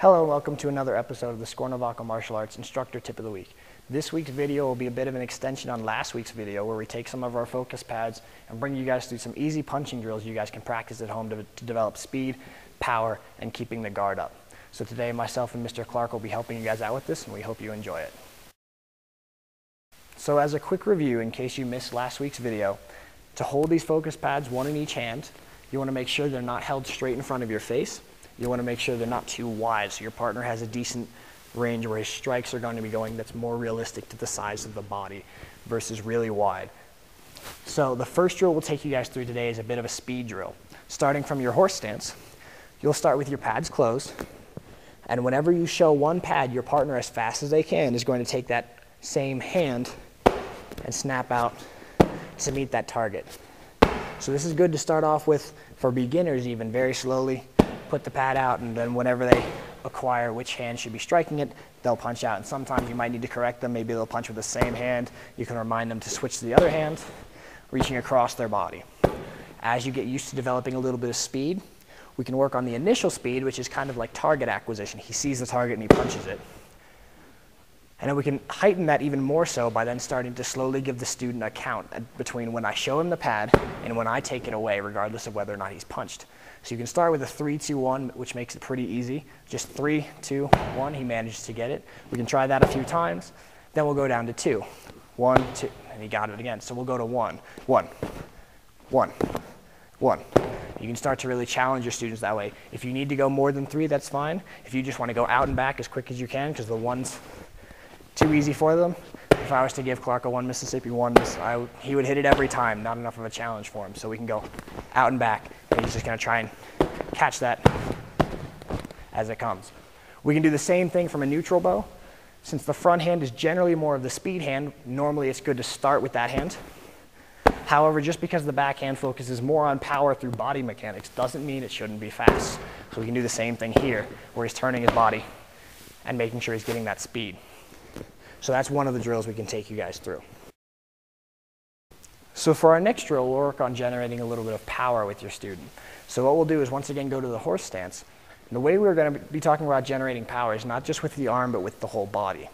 Hello and welcome to another episode of the Scornavacco Martial Arts Instructor Tip of the Week. This week's video will be a bit of an extension on last week's video where we take some of our focus pads and bring you guys through some easy punching drills you guys can practice at home to develop speed, power, and keeping the guard up. So today myself and Mr. Clark will be helping you guys out with this, and we hope you enjoy it. So as a quick review, in case you missed last week's video, to hold these focus pads, one in each hand, you want to make sure they're not held straight in front of your face. You want to make sure they're not too wide so your partner has a decent range where his strikes are going to be going that's more realistic to the size of the body versus really wide. So the first drill we'll take you guys through today is a bit of a speed drill. Starting from your horse stance, you'll start with your pads closed, and whenever you show one pad, your partner, as fast as they can, is going to take that same hand and snap out to meet that target. So this is good to start off with for beginners, even very slowly. Put the pad out, and then whenever they acquire which hand should be striking it, they'll punch out. And sometimes you might need to correct them. Maybe they'll punch with the same hand. You can remind them to switch to the other hand, reaching across their body. As you get used to developing a little bit of speed, we can work on the initial speed, which is kind of like target acquisition. He sees the target and he punches it. And then we can heighten that even more so by then starting to slowly give the student a count between when I show him the pad and when I take it away, regardless of whether or not he's punched. So you can start with a 3, 2, 1, which makes it pretty easy. Just 3, 2, 1, he manages to get it. We can try that a few times. Then we'll go down to 2. 1, 2, and he got it again. So we'll go to 1, 1, 1, 1. You can start to really challenge your students that way. If you need to go more than 3, that's fine. If you just want to go out and back as quick as you can because the 1's too easy for them. If I was to give Clark a 1 Mississippi 1, he would hit it every time, not enough of a challenge for him. So we can go out and back, and he's just going to try and catch that as it comes. We can do the same thing from a neutral bow. Since the front hand is generally more of the speed hand, normally it's good to start with that hand. However, just because the backhand focuses more on power through body mechanics doesn't mean it shouldn't be fast. So we can do the same thing here, where he's turning his body and making sure he's getting that speed. So that's one of the drills we can take you guys through. So for our next drill, we'll work on generating a little bit of power with your student. So what we'll do is once again go to the horse stance. And the way we're going to be talking about generating power is not just with the arm, but with the whole body.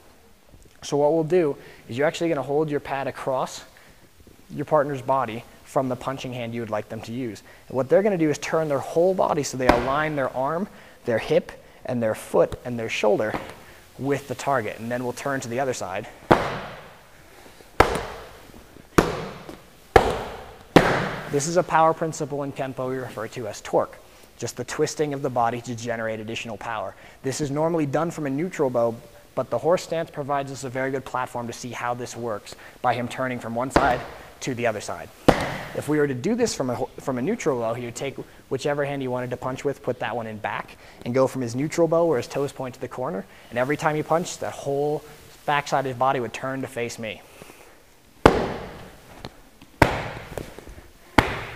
So what we'll do is you're actually going to hold your pad across your partner's body from the punching hand you would like them to use. And what they're going to do is turn their whole body so they align their arm, their hip, and their foot, and their shoulder with the target, and then we'll turn to the other side. This is a power principle in Kempo we refer to as torque, just the twisting of the body to generate additional power. This is normally done from a neutral bow, but the horse stance provides us a very good platform to see how this works by him turning from one side to the other side. If we were to do this from a neutral bow, he would take whichever hand he wanted to punch with, put that one in back, and go from his neutral bow where his toes point to the corner, and every time he punched, that whole backside of his body would turn to face me.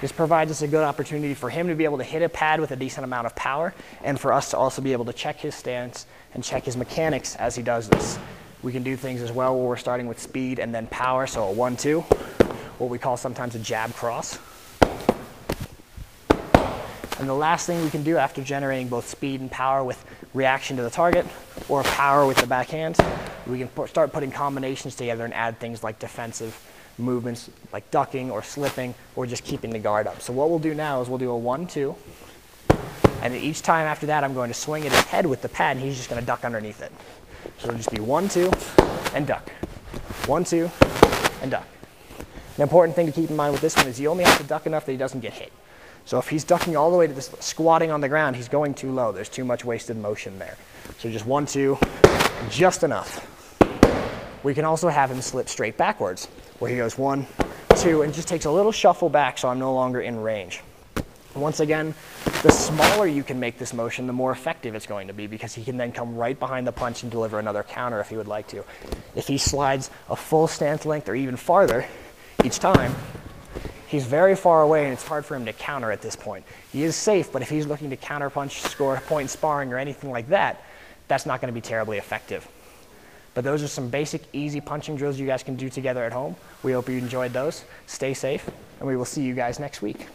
This provides us a good opportunity for him to be able to hit a pad with a decent amount of power, and for us to also be able to check his stance and check his mechanics as he does this. We can do things as well where we're starting with speed and then power, so a 1, 2. What we call sometimes a jab cross. And the last thing we can do after generating both speed and power with reaction to the target or power with the backhand, we can start putting combinations together and add things like defensive movements like ducking or slipping or just keeping the guard up. So what we'll do now is we'll do a 1, 2, and then each time after that I'm going to swing at his head with the pad and he's just going to duck underneath it. So it'll just be 1, 2, and duck. 1, 2, and duck. The important thing to keep in mind with this one is you only have to duck enough that he doesn't get hit. So if he's ducking all the way to this squatting on the ground, he's going too low. There's too much wasted motion there. So just 1, 2, just enough. We can also have him slip straight backwards, where he goes 1, 2, and just takes a little shuffle back so I'm no longer in range. Once again, the smaller you can make this motion, the more effective it's going to be because he can then come right behind the punch and deliver another counter if he would like to. If he slides a full stance length or even farther each time, he's very far away and it's hard for him to counter at this point. He is safe, but if he's looking to counterpunch, score a point in sparring or anything like that, that's not going to be terribly effective. But those are some basic, easy punching drills you guys can do together at home. We hope you enjoyed those. Stay safe, and we will see you guys next week.